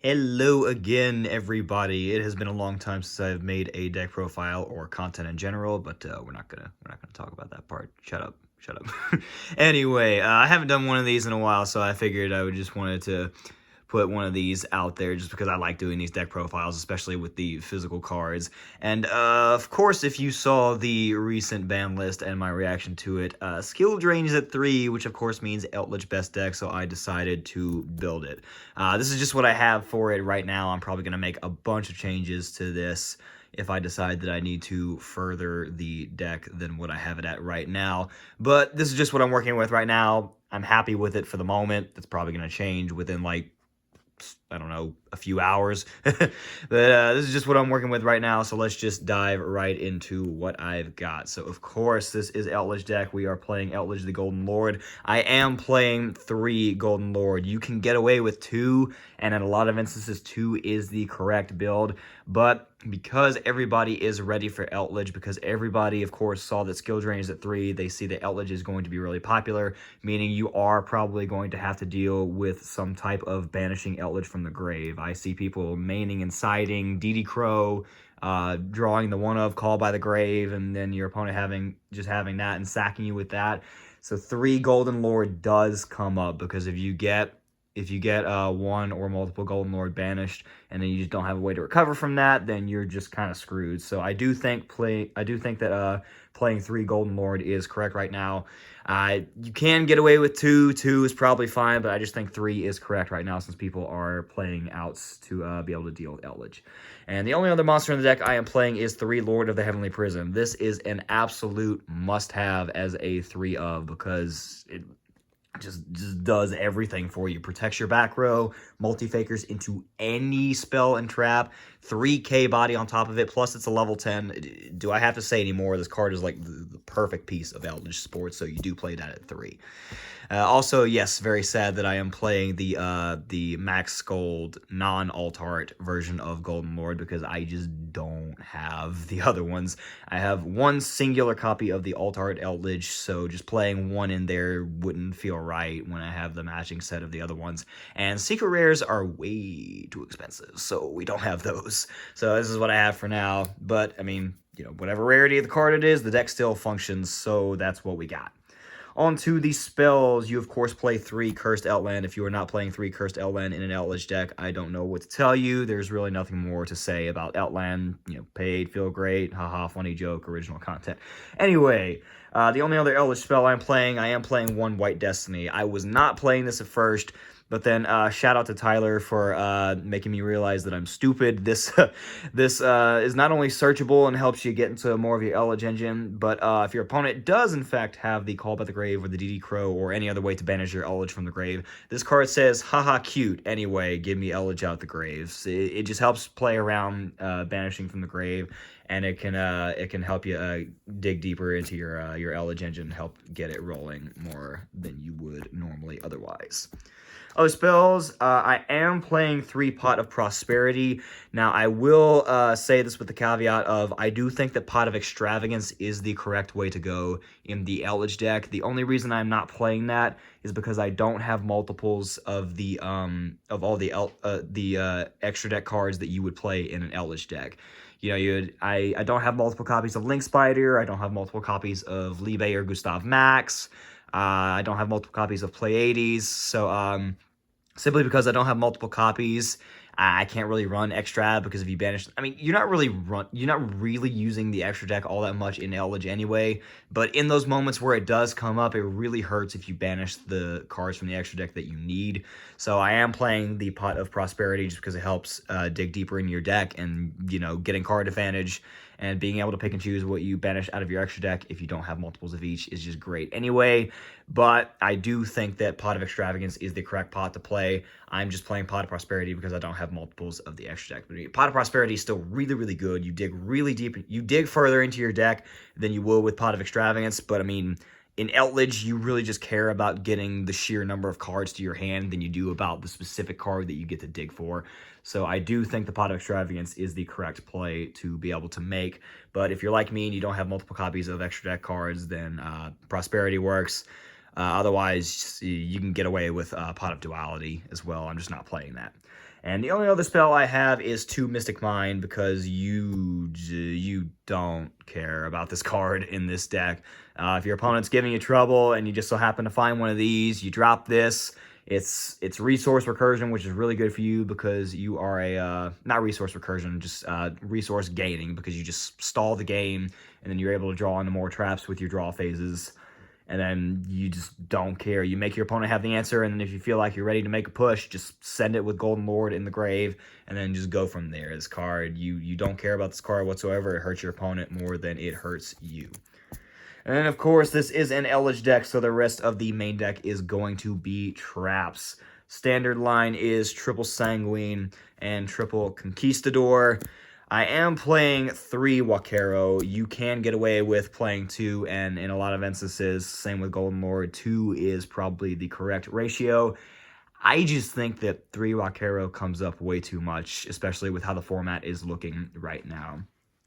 Hello again, everybody. It has been a long time since I've made a deck profile or content in general, but we're not gonna talk about that part. Shut up, shut up. Anyway, I haven't done one of these in a while, so I figured I would just wanted to put one of these out there just because I like doing these deck profiles, especially with the physical cards. And of course, if you saw the recent ban list and my reaction to it, skill drain is at 3, which of course means Eldlich best deck, so I decided to build it. This is just what I have for it right now. I'm probably going to make a bunch of changes to this if I decide that I need to further the deck than what I have it at right now. But this is just what I'm working with right now. I'm happy with it for the moment. That's probably going to change within, like, I don't know, a few hours. But this is just what I'm working with right now, so let's just dive right into what I've got. So, of course, this is Eldlich deck. We are playing Eldlich the Golden Lord. I am playing 3 Golden Lord. You can get away with 2, and in a lot of instances, 2 is the correct build. But because everybody is ready for Eldlich, because everybody, of course, saw that skill drain is at 3, they see that Eldlich is going to be really popular, meaning you are probably going to have to deal with some type of banishing Eldlich from the grave. I see people maining and siding, DD Crow, drawing the one of Call by the Grave, and then your opponent having that and sacking you with that. So 3 Golden Lord does come up, because if you get one or multiple Golden Lord banished, and then you just don't have a way to recover from that, then you're just kind of screwed. So I do think that playing 3 Golden Lord is correct right now. You can get away with 2. 2 is probably fine, but I just think 3 is correct right now, since people are playing outs to be able to deal with Eldlich. And the only other monster in the deck I am playing is 3 Lord of the Heavenly Prison. This is an absolute must-have as a 3 of, because it just does everything for you. Protects your back row, multi-fakers into any spell and trap, 3k body on top of it, plus it's a level 10. Do I have to say anymore? This card is like the perfect piece of Eldritch Sports, so you do play that at 3. Also, yes, very sad that I am playing the Max Gold non-alt art version of Golden Lord, because I just don't have the other ones. I have one singular copy of the alt art Eldlich, so just playing one in there wouldn't feel right when I have the matching set of the other ones. And secret rares are way too expensive, so we don't have those. So this is what I have for now. But I mean, you know, whatever rarity of the card it is, the deck still functions, so that's what we got. On to the spells. You, of course, play 3 Cursed Outland. If you are not playing 3 Cursed Outland in an Eldlich deck, I don't know what to tell you. There's really nothing more to say about Outland. You know, paid, feel great, haha, funny joke, original content. Anyway, the only other Eldlich spell I am playing 1 White Destiny. I was not playing this at first, but then shout out to Tyler for making me realize that I'm stupid. This is not only searchable and helps you get into more of your Eldlich engine, but if your opponent does in fact have the Call by the Grave or the DD Crow or any other way to banish your Eldlich from the grave, this card says, haha, cute, anyway, give me Eldlich out the graves. It just helps play around banishing from the grave, and it can help you dig deeper into your Eldlich engine, help get it rolling more than you would normally otherwise. Other spells, I am playing 3 Pot of Prosperity. Now, I will say this with the caveat of, I do think that Pot of Extravagance is the correct way to go in the Eldlich deck. The only reason I'm not playing that is because I don't have multiples of the of all the extra deck cards that you would play in an Eldlich deck. You know, I don't have multiple copies of Link Spider. I don't have multiple copies of Libe or Gustav Max. I don't have multiple copies of Pleiades, so simply because I don't have multiple copies, I can't really run extra, because if you banish, I mean, you're not really using the extra deck all that much in Eldlich anyway, but in those moments where it does come up, it really hurts if you banish the cards from the extra deck that you need. So I am playing the Pot of Prosperity just because it helps dig deeper in your deck, and, you know, getting card advantage and being able to pick and choose what you banish out of your extra deck if you don't have multiples of each is just great anyway. But I do think that Pot of Extravagance is the correct pot to play. I'm just playing Pot of Prosperity because I don't have multiples of the extra deck. But Pot of Prosperity is still really, really good. You dig really deep. You dig further into your deck than you will with Pot of Extravagance. But I mean, in Eldlich, you really just care about getting the sheer number of cards to your hand than you do about the specific card that you get to dig for. So I do think the Pot of Extravagance is the correct play to be able to make. But if you're like me and you don't have multiple copies of extra deck cards, then Prosperity works. Otherwise, you can get away with Pot of Duality as well. I'm just not playing that. And the only other spell I have is 2 Mystic Mind, because you don't care about this card in this deck. If your opponent's giving you trouble and you just so happen to find one of these, you drop this. It's resource recursion, which is really good for you because you are a not resource recursion, just resource gaining, because you just stall the game and then you're able to draw into more traps with your draw phases. And then you just don't care. You make your opponent have the answer, and then if you feel like you're ready to make a push, just send it with Golden Lord in the grave, and then just go from there. This card, you don't care about this card whatsoever. It hurts your opponent more than it hurts you. And then, of course, this is an Eldlich deck, so the rest of the main deck is going to be traps. Standard line is triple Sanguine and triple Conquistador. I am playing 3 Wakero. You can get away with playing 2, and in a lot of instances, same with Golden Lord, 2 is probably the correct ratio. I just think that 3 Wakero comes up way too much, especially with how the format is looking right now.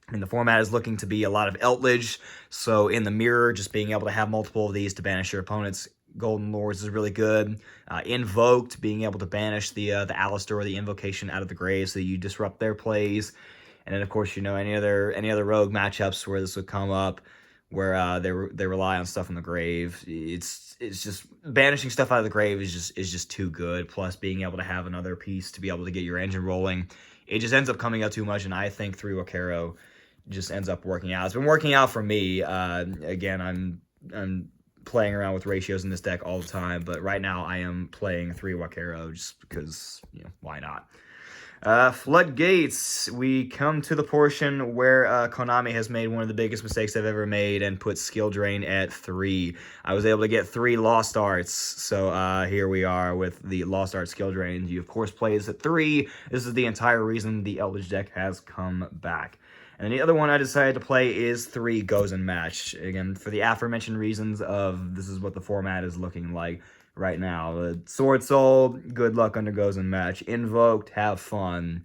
I mean, the format is looking to be a lot of Eldlich, so in the mirror, just being able to have multiple of these to banish your opponent's Golden Lords is really good. Invoked, being able to banish the Alistair or the Invocation out of the grave so you disrupt their plays. And then, of course, you know, any other rogue matchups where this would come up, where they rely on stuff in the grave. It's just banishing stuff out of the grave is just too good. Plus, being able to have another piece to be able to get your engine rolling, it just ends up coming out too much. And I think 3 Wakero just ends up working out. It's been working out for me. Again, I'm playing around with ratios in this deck all the time, but right now I am playing 3 Wakero just because, you know, why not? Floodgates, we come to the portion where Konami has made one of the biggest mistakes they've ever made and put skill drain at 3. I was able to get 3 Lost Arts, so here we are with the Lost Art skill drain. You, of course, play this at 3. This is the entire reason the Eldlich deck has come back. And the other one I decided to play is 3 Goes and Match. Again, for the aforementioned reasons of this is what the format is looking like right now. Sword Soul, good luck under Goes and Match. Invoked, have fun.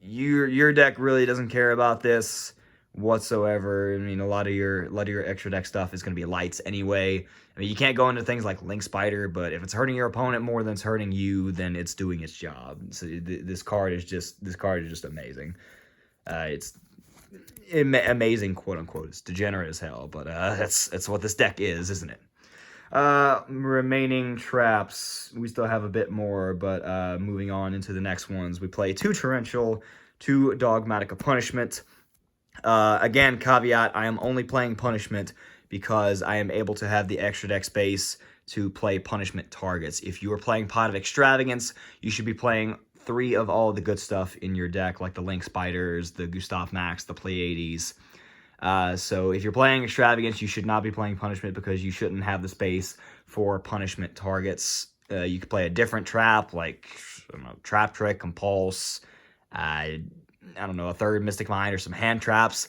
Your deck really doesn't care about this whatsoever. I mean, a lot of your extra deck stuff is going to be lights anyway. I mean, you can't go into things like Link Spider, but if it's hurting your opponent more than it's hurting you, then it's doing its job. So this card is just amazing. It's amazing, quote unquote. It's degenerate as hell, but that's what this deck is, isn't it? Remaining traps, we still have a bit more, but moving on into the next ones, we play 2 Torrential, 2 Dogmatic Punishment. Again, caveat, I am only playing Punishment because I am able to have the extra deck space to play Punishment targets. If you are playing Pot of Extravagance, you should be playing 3 of all the good stuff in your deck, like the Link Spiders, the Gustav Max, the Pleiades. So if you're playing Extravagance, you should not be playing Punishment because you shouldn't have the space for Punishment targets. You could play a different trap, like, I don't know, Trap Trick, Compulse, I don't know, a 3rd Mystic Mind or some hand traps.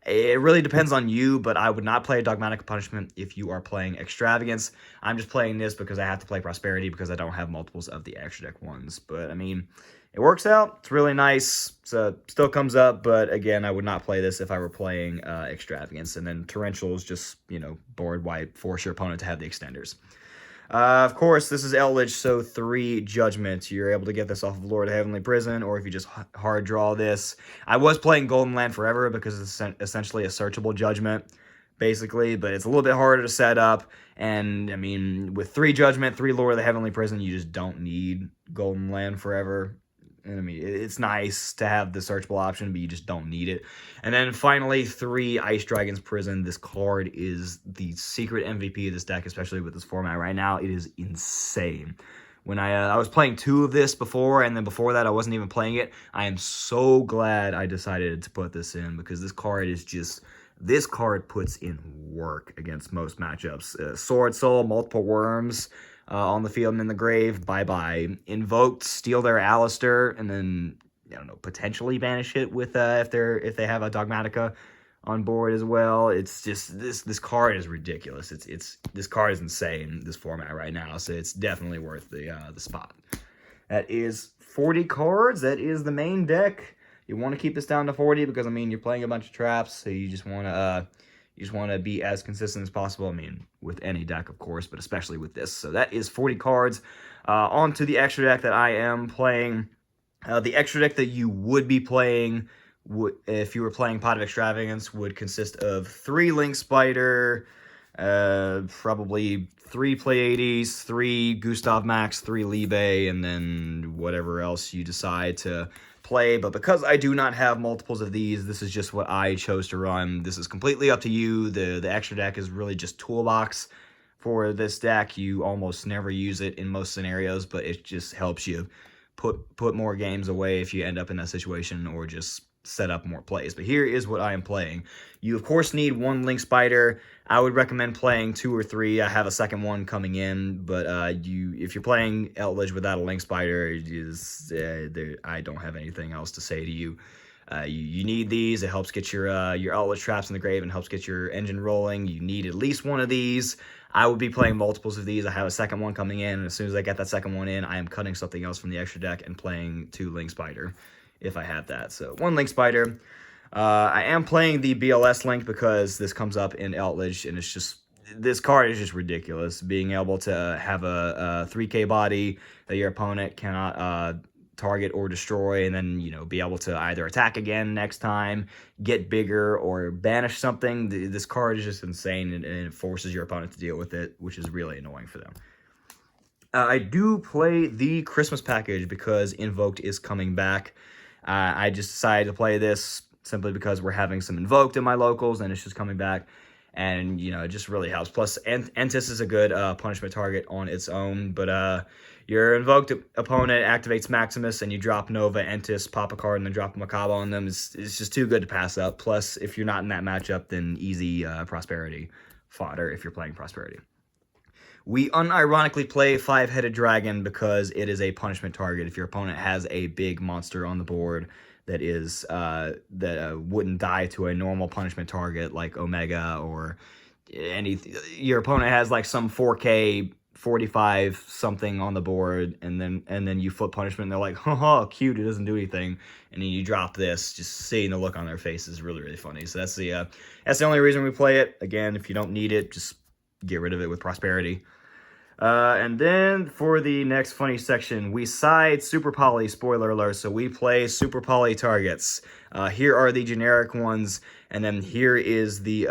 It really depends on you, but I would not play a Dogmatic Punishment if you are playing Extravagance. I'm just playing this because I have to play Prosperity because I don't have multiples of the extra deck ones. But, I mean, it works out. It's really nice. So still comes up, but again, I would not play this if I were playing Extravagance. And then Torrential is just, you know, board wipe, force your opponent to have the extenders. Of course, this is Eldlich, so 3 Judgment. You're able to get this off of Lord of Heavenly Prison, or if you just hard draw this. I was playing Golden Land Forever because it's essentially a searchable Judgment, basically, but it's a little bit harder to set up. And, I mean, with 3 Judgment, 3 Lord of the Heavenly Prison, you just don't need Golden Land Forever. And I mean, it's nice to have the searchable option, but you just don't need it. And then finally, 3 Ice Dragon's Prison. This card is the secret MVP of this deck, especially with this format right now. It is insane. When I was playing 2 of this before, and then before that I wasn't even playing it, I am so glad I decided to put this in because this card is just... This card puts in work against most matchups. Sword Soul, multiple worms on the field and in the grave. Bye-bye. Invoked, steal their Alistair, and then, I don't know, potentially banish it with if they have a Dogmatica on board as well. It's just, this card is ridiculous. This card is insane, this format right now, so it's definitely worth the spot. That is 40 cards. That is the main deck. You want to keep this down to 40 because, I mean, you're playing a bunch of traps, so you just want to, You just want to be as consistent as possible. I mean, with any deck, of course, but especially with this. So that is 40 cards. On to the extra deck that I am playing. The extra deck that you would be playing, if you were playing Pot of Extravagance, would consist of 3 Link Spider, probably 3 Pleiades, 3 Gustav Max, 3 Libe, and then whatever else you decide to play. But because I do not have multiples of these, this is just what I chose to run. This is completely up to you. The extra deck is really just toolbox for this deck. You almost never use it in most scenarios, but it just helps you put more games away if you end up in that situation, or just set up more plays. But here is what I am playing. You of course need 1 Link Spider. I would recommend playing 2 or 3. I have a second one coming in, but if you're playing Eldlich without a Link Spider, I don't have anything else to say to you. You need these. It helps get your Eldlich traps in the grave and helps get your engine rolling. You need at least 1 of these. I would be playing multiples of these. I have a second one coming in, and as soon as I get that second one in, I am cutting something else from the extra deck and playing 2 Link Spider, if I have that. So 1 Link Spider. I am playing the BLS Link because this comes up in Eldlich, and it's just, this card is just ridiculous. Being able to have a 3K body that your opponent cannot target or destroy, and then, you know, be able to either attack again next time, get bigger, or banish something. This card is just insane, and it forces your opponent to deal with it, which is really annoying for them. I do play the Christmas package because Invoked is coming back. I just decided to play this simply because we're having some Invoked in my locals, and it's just coming back. And, you know, it just really helps. Plus, Entis is a good punishment target on its own. But your Invoked opponent activates Maximus, and you drop Nova, Entis, pop a card, and then drop a Macabre on them. It's just too good to pass up. Plus, if you're not in that matchup, then easy Prosperity fodder if you're playing Prosperity. We unironically play 5-Headed Dragon because it is a punishment target. If your opponent has a big monster on the board that is wouldn't die to a normal punishment target like Omega or anything, your opponent has like some 4K 45 something on the board, and then you flip punishment, and they're like, haha, cute, it doesn't do anything, and then you drop this. Just seeing the look on their face is really, really funny. So that's the only reason we play it. Again, if you don't need it, just get rid of it with Prosperity. And then for the next funny section, we side Super Poly, spoiler alert, so we play Super Poly targets. Here are the generic ones, and then here is the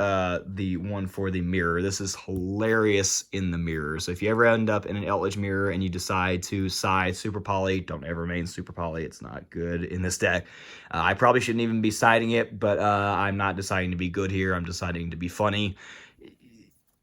one for the mirror. This is hilarious in the mirror. So if you ever end up in an Eldlich mirror and you decide to side Super Poly, don't ever main Super Poly. It's not good in this deck. I probably shouldn't even be siding it, but I'm not deciding to be good here. I'm deciding to be funny.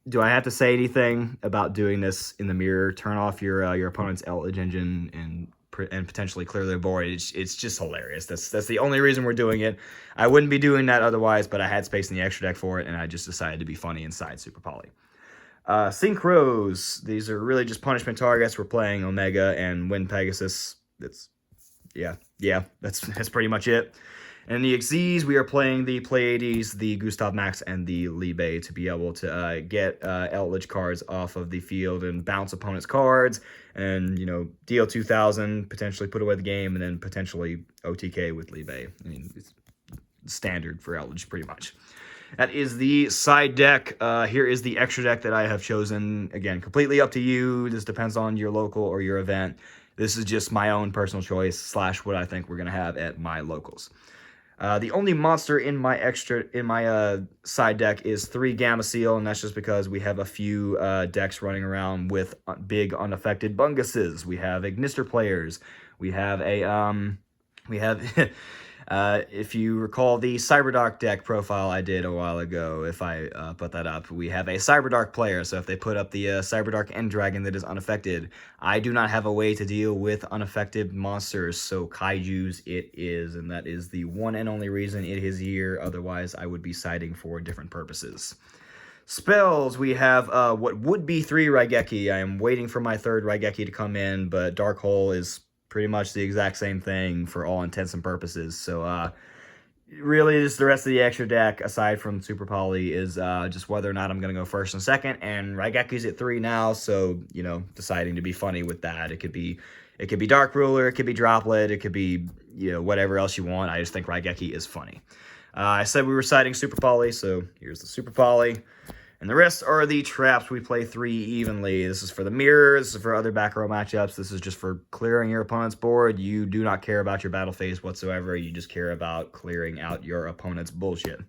Do I have to say anything about doing this in the mirror? Turn off your opponent's Eldlich engine and potentially clear their board. It's just hilarious. That's the only reason we're doing it. I wouldn't be doing that otherwise, but I had space in the extra deck for it, and I just decided to be funny inside Super Poly. Synchros. These are really just punishment targets. We're playing Omega and Wind Pegasus. That's pretty much it. And in the XZs, we are playing the Pleiades, the Gustav Max, and the Libe to be able to get Eldlich cards off of the field and bounce opponents' cards, and, you know, deal 2,000, potentially put away the game, and then potentially OTK with Libe. I mean, it's standard for Eldlich, pretty much. That is the side deck. Here is the extra deck that I have chosen. Again, completely up to you. This depends on your local or your event. This is just my own personal choice / what I think we're going to have at my locals. The only monster in my side deck is 3 Gamma Seal, and that's just because we have a few decks running around with big unaffected Bunguses. We have Ignister players. We have if you recall the Cyberdark deck profile I did a while ago, if I put that up, we have a Cyberdark player. So if they put up the Cyberdark End Dragon that is unaffected, I do not have a way to deal with unaffected monsters, so Kaiju's it is, and that is the one and only reason it is here. Otherwise, I would be siding for different purposes. Spells, we have what would be 3 Raigeki. I am waiting for my 3rd Raigeki to come in, but Dark Hole is pretty much the exact same thing for all intents and purposes. So really just the rest of the extra deck, aside from Super Poly, is just whether or not I'm going to go first and second. And Raigeki's at 3 now, so, you know, deciding to be funny with that. It could be Dark Ruler, it could be Droplet, it could be, you know, whatever else you want. I just think Raigeki is funny. I said we were siding Super Poly, so here's the Super Poly. And the rest are the traps. We play 3 evenly. This is for the mirror. This is for other back row matchups. This is just for clearing your opponent's board. You do not care about your battle phase whatsoever. You just care about clearing out your opponent's bullshit.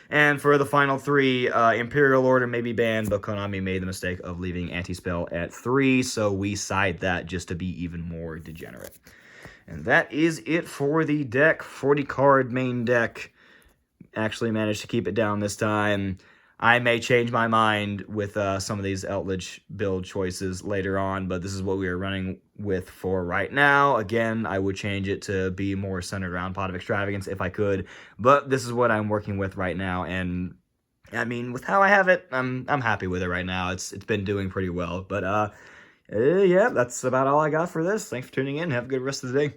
And for the final 3, Imperial Order may be banned, but Konami made the mistake of leaving Anti-Spell at 3, so we side that just to be even more degenerate. And that is it for the deck. 40-card main deck. Actually managed to keep it down this time. I may change my mind with some of these Eldlich build choices later on, but this is what we are running with for right now. Again, I would change it to be more centered around Pot of Extravagance if I could, but this is what I'm working with right now, and I mean, with how I have it, I'm happy with it right now. It's been doing pretty well, but yeah, that's about all I got for this. Thanks for tuning in. Have a good rest of the day.